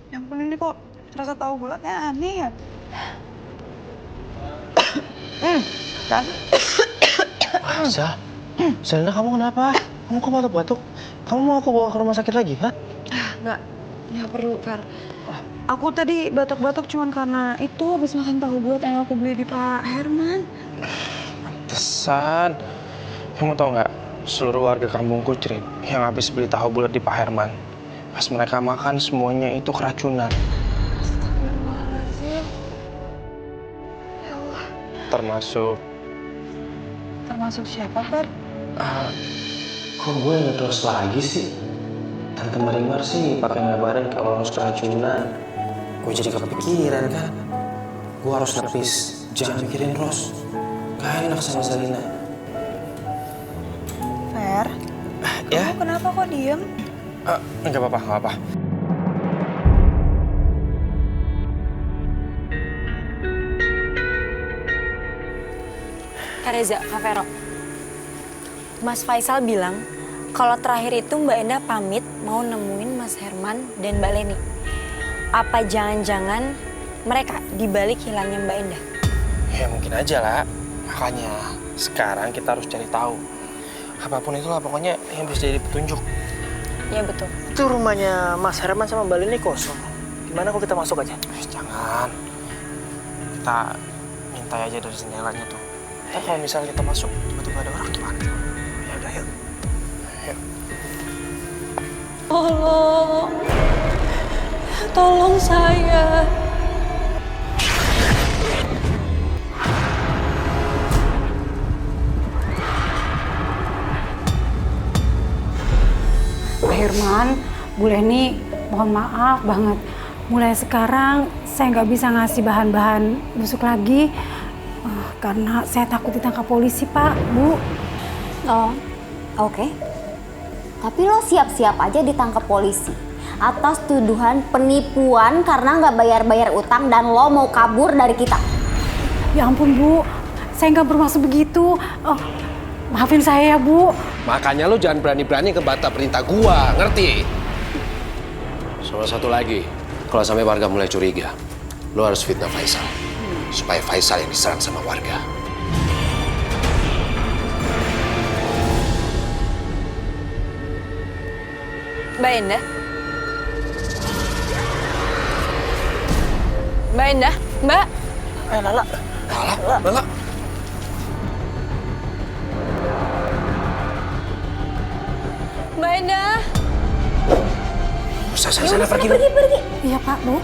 Ya ampun, ini kok rasa tahu bulatnya aneh ya? Kan? Masa? Selena, kamu kenapa? Kamu kok batuk-batuk? Kamu mau aku bawa ke rumah sakit lagi, ha? Nggak perlu, Fer. Aku tadi batuk-batuk cuman karena itu habis makan tahu bulat yang aku beli di Pak Herman. Pantesan. Kamu tau nggak? Seluruh warga kampungku Crit yang habis beli tahu bulat di Pak Herman. Pas mereka makan semuanya itu keracunan. Astagfirullahaladzim. Ya Allah. Termasuk siapa, Fer? Kok gue nggak terus lagi sih? Tante Marimar sih pakai ngabarin kalau harus keracunan. Gue jadi kepikiran kan. Gue harus nepis, jangan mikirin Ros. Gak enak sama Selina. Fer, Ya? kamu kenapa kok diem? Enggak apa-apa, enggak apa. Kak Reza, Kak Vero. Mas Faisal bilang kalau terakhir itu Mbak Endah pamit mau nemuin Mas Herman dan Mbak Leni. Apa jangan-jangan mereka dibalik hilangnya Mbak Endah? Ya mungkin aja lah. Makanya sekarang kita harus cari tahu. Apapun itulah pokoknya yang bisa jadi petunjuk. Ya betul. Itu rumahnya Mas Herman sama Mbak Leni kosong. Gimana kalau kita masuk aja? Jangan. Kita minta aja dari jendelanya tuh. Kalau misalnya kita masuk, tiba-tiba ada orang gimana? Ya udah, yuk. Yuk. Tolong saya. Pak Herman, Bu Leni, mohon maaf banget. Mulai sekarang saya nggak bisa ngasih bahan-bahan busuk lagi karena saya takut ditangkap polisi, Pak, Bu. Oh, oke. Tapi lo siap-siap aja ditangkap polisi atas tuduhan penipuan karena nggak bayar-bayar utang dan lo mau kabur dari kita. Ya ampun, Bu. Saya nggak bermaksud begitu. Maafin saya ya, Bu. Makanya lo jangan berani-berani ngebantah perintah gua, ngerti? Sama satu lagi, kalau sampai warga mulai curiga, lo harus fitnah Faisal. Supaya Faisal yang diserang sama warga. Mbak Endah? Mbak Endah? Mbak? Lala. Lala. Mbak Endah? Sana pergi. Iya, Pak, Bu.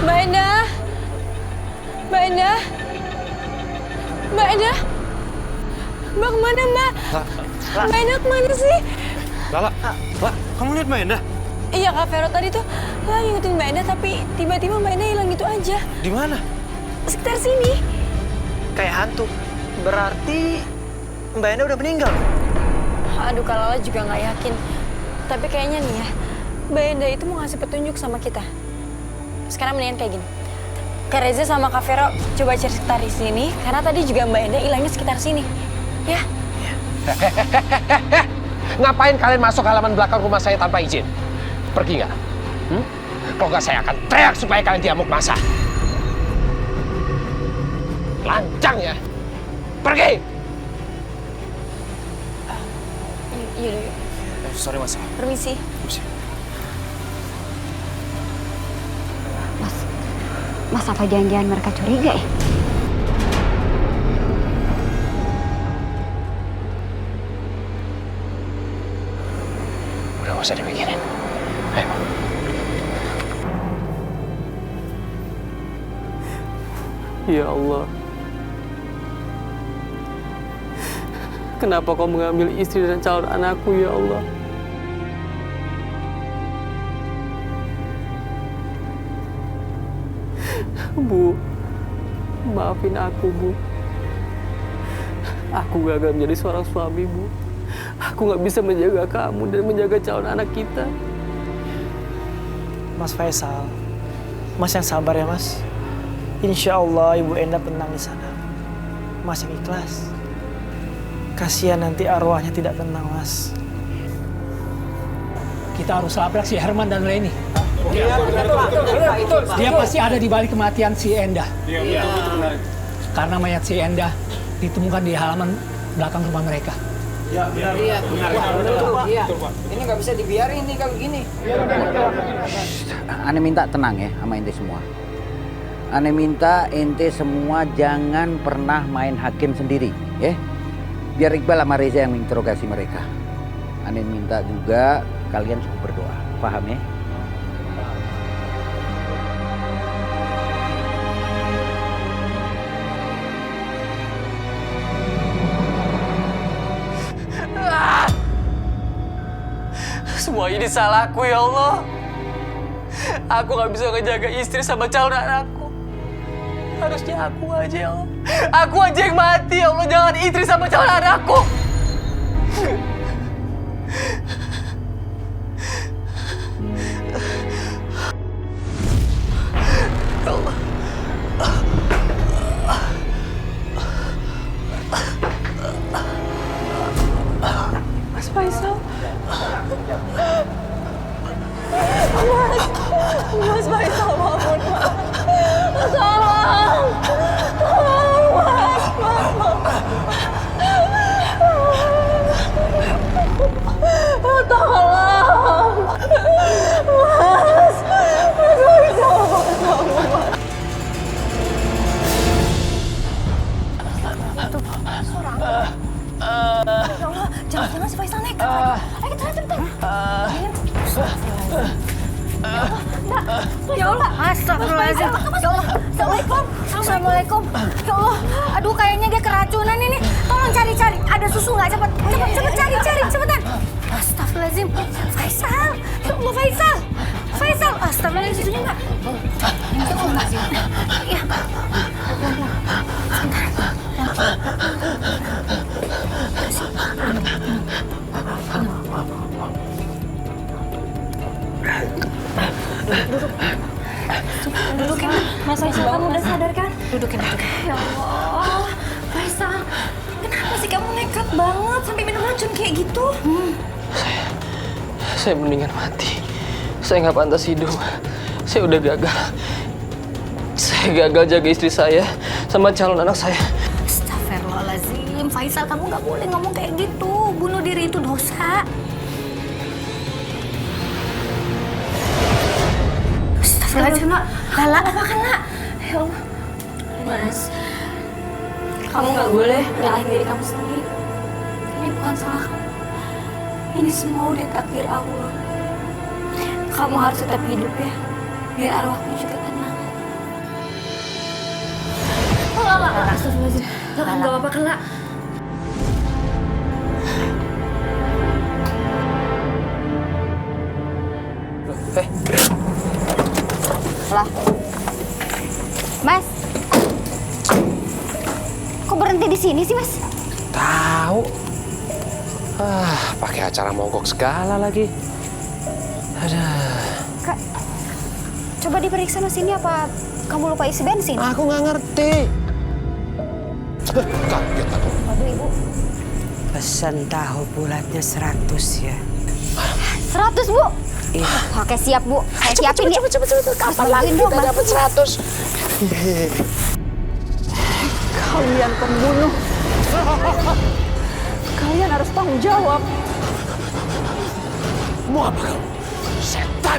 Mbak Endah? Mbak Endah? Mbak Endah? Mbak kemana, Mbak? Mbak Endah kemana sih? Lala, kamu lihat Mbak Endah? Iya, Kak Vero tadi tuh lagi ngikutin Mbak Endah, tapi tiba-tiba Mbak Endah hilang gitu aja. Di mana? Sekitar sini. Kayak hantu. Berarti Mbak Endah udah meninggal. Aduh, Kak Lala juga nggak yakin. Tapi kayaknya nih ya, Mbak Endah itu mau ngasih petunjuk sama kita. Sekarang mendingan kayak gini. Kak Reza sama Kak Vero coba cari sekitar di sini, karena tadi juga Mbak Endah hilangnya sekitar sini. Ya? Ngapain kalian masuk halaman belakang rumah saya tanpa izin? Pergi nggak? Kalau nggak saya akan teriak supaya kalian diamuk masa. Lancang ya. Pergi! Iya, yuk. Sorry Mas. Permisi. Mas, apa jangan-jangan mereka curiga ya? Udah gak usah dipikirin. Ayo. Ya Allah, kenapa kau mengambil istri dan calon anakku, ya Allah? Bu, maafin aku, Bu. Aku gagal menjadi seorang suami, Bu. Aku nggak bisa menjaga kamu dan menjaga calon anak kita. Mas Faisal, Mas yang sabar ya, Mas. Insya Allah Ibu Enda tenang di sana. Mas yang ikhlas. Kasihan nanti arwahnya tidak tenang, Mas. Kita harus labrak si Herman dan Leni. Dia pasti ada di balik kematian si Enda. Iya, benar. Karena mayat si Enda ditemukan di halaman belakang rumah mereka. Iya, benar. Iya. Ini nggak bisa dibiarin nih kalau gini. Ane minta tenang ya sama ente semua. Ane minta ente semua jangan pernah main hakim sendiri, ya. Biar Iqbal sama Reza yang menginterogasi mereka. Ane minta juga kalian cukup berdoa, paham ya? Semua ini salahku ya Allah. Aku gak bisa ngejaga istri sama calon anakku. Harusnya aku aja ya Allah. Aku aja yang mati ya Allah. Jangan istri sama calon anakku. Ya Allah. Mas Faisal. Mas Faisal, bangun, Mas. Tolong. Tolong, Mas. Tolong. Mas. Mas Faisal, bangun, Mas. Ya Allah, jangan si Faisal nekat. Ayo kita cepetan. Ya Allah, astagfirullahaladzim. Ya Allah, assalamualaikum. Assalamualaikum. Ya Allah, aduh kayaknya dia keracunan ini. Tolong cari-cari, ada susu nggak? Cepet cari, cepetan. Astagfirullahaladzim. Faisal, ya Allah Faisal. Faisal, astagfirullahaladzim, susunya nggak? Iya. Dudukin, Mas Faisal, kamu udah sadar kan? Dudukin. Ya Allah, Faisal, kenapa sih kamu nekat banget sampai minum racun kayak gitu? Saya mendingan mati. Saya nggak pantas hidup. Saya udah gagal. Saya gagal jaga istri saya sama calon anak saya. Astagfirullahaladzim, Faisal, kamu nggak boleh ngomong kayak gitu. Bunuh diri itu dosa. Astagfirullahaladzim, Kala, apa Kala? Ya Allah. Mas, kamu nggak boleh nyalahin diri kamu sendiri. Ini bukan salah kamu. Ini semua udah takdir Allah. Kamu harus tetap hidup ya, biar arwahmu juga tenang. Astagfirullahaladzim. Jangan, nggak apa-apa Kala. Lah, Mas, kok berhenti di sini sih, Mas? Tahu. Pakai acara mogok segala lagi. Ada. Kak, coba diperiksa mesinnya, apa kamu lupa isi bensin? Aku nggak ngerti. Kaget aku. Waduh, Ibu. Pesan tahu bulatnya 100 ya. 100, Bu? Iya. Oke, siap, Bu. Saya siapin ya. Cepet. Kapan lagi kita dapat 100? Kalian pembunuh. Kalian harus tanggung jawab. Mau apa kamu? Setan!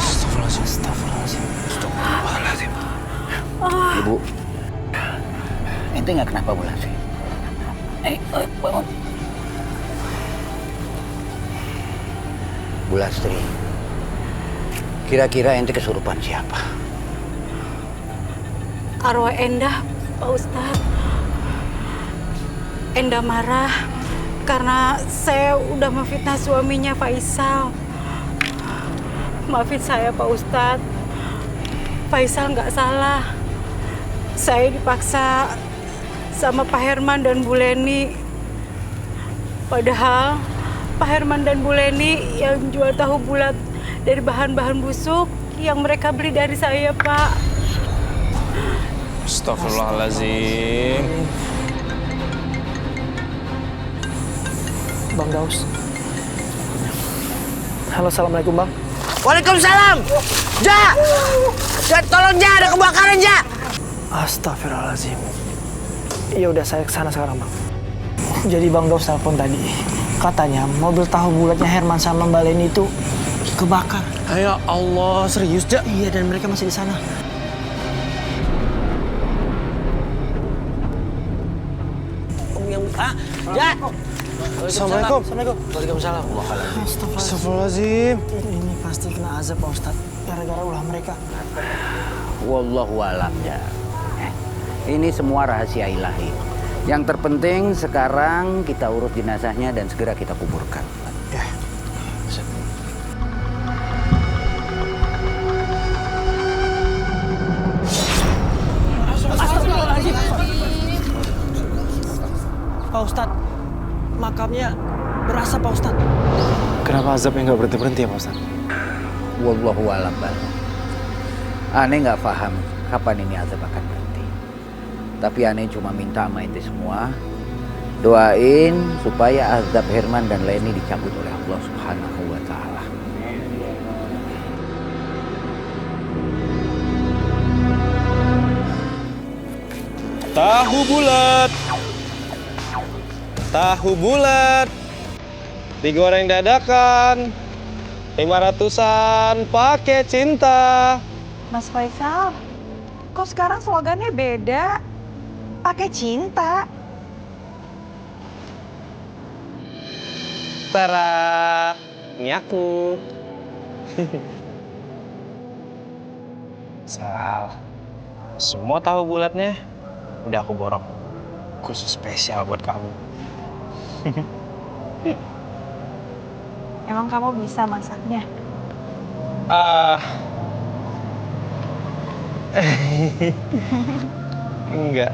Astagfirullahaladzim. Ibu, ente nggak kenapa bulan sih? Bangun. Bu Lastri, kira-kira ente kesurupan siapa? Arwah Enda, Pak Ustadz. Enda marah karena saya udah memfitnah suaminya Faisal. Maafin saya Pak Ustadz. Faisal nggak salah. Saya dipaksa sama Pak Herman dan Bu Leni. Padahal Pak Herman dan Bu Leni yang jual tahu bulat dari bahan-bahan busuk yang mereka beli dari saya, Pak. Astagfirullahaladzim. Bang Daus. Halo, assalamualaikum Bang. Waalaikumsalam. Ja! Tolong Ja, ada kebakaran Ja. Astagfirullahaladzim. Ya udah, saya kesana sekarang Bang. Jadi Bang Daus telepon tadi. Katanya mobil tahu bulatnya Herman sama Mbak Leni itu kebakar. Ya Allah, serius Ja? Iya, dan mereka masih di sana. Ja. Assalamualaikum. Waalaikumsalam. Astagfirullahaladzim. Ini pasti kena azab Pak Ustadz. Gara-gara ulah mereka. Wallahu a'lam ya. Ini semua rahasia ilahi. Yang terpenting sekarang kita urus jenazahnya dan segera kita kuburkan. Ya. Pak Ustadz, makamnya berasa Pak Ustadz. Kenapa azabnya nggak berhenti-berhenti ya Pak Ustadz? Wallahu a'lam. Aneh nggak paham kapan ini azab akan berhenti. Tapi aneh cuma minta sama ente semua doain supaya azab Herman dan Leni dicabut oleh Allah Subhanahu wa taala. Tahu bulat. Tahu bulat. Digoreng dadakan. 500-an pakai cinta. Mas Faisal, kok sekarang slogannya beda? Pakai cinta. Tara, ini aku. Sal, semua tahu bulatnya udah aku borong. Khusus spesial buat kamu. Emang kamu bisa masaknya? Enggak.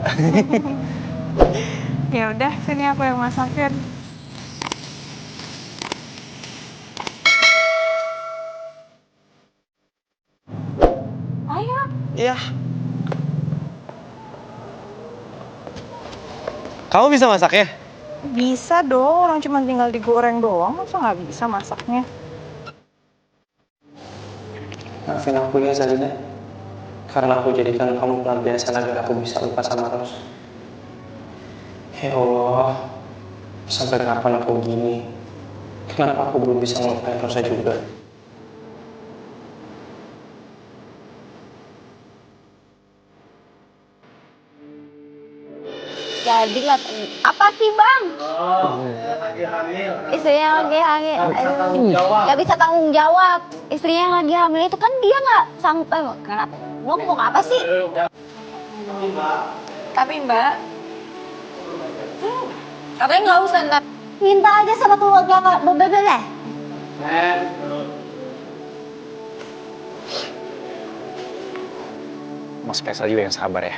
Ya udah, sini aku yang masakin. Ayo. Iya. Kamu bisa masak ya? Bisa dong, orang cuma tinggal digoreng doang, masa nggak bisa masaknya? Maafin aku ya Zarina, karena aku jadikan kamu pelampiasan agar aku bisa lupa sama Ros. Ya Allah, sampai kapan aku gini? Kenapa aku belum bisa ngelupain Rosa juga? Jadi apa sih Bang? Istrinya lagi hamil, nggak bisa tanggung jawab. Istrinya lagi hamil itu kan dia nggak sanggup. Kenapa? Lo ngomong apa sih? Tapi Mbak, katanya nggak usah ntar. Minta aja sama keluarga Bebe deh. Mas Faisal juga yang sabar ya.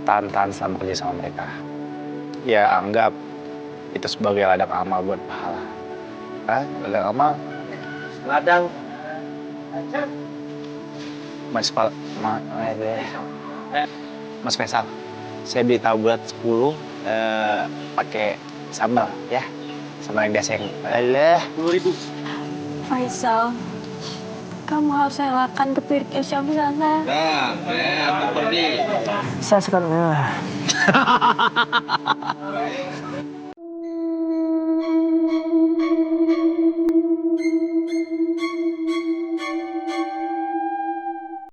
Tahan-tahan selama kerja sama mereka. Ya anggap itu sebagai ladang amal buat pahala. Ladang amal? Ladang. Mas Faisal, saya beli tahu bulat 10 pakai sambal ya. Sambal yang biasa yang 10.000. Faisal, kamu harus relakan kepiriknya siapa sana. Saya sekarang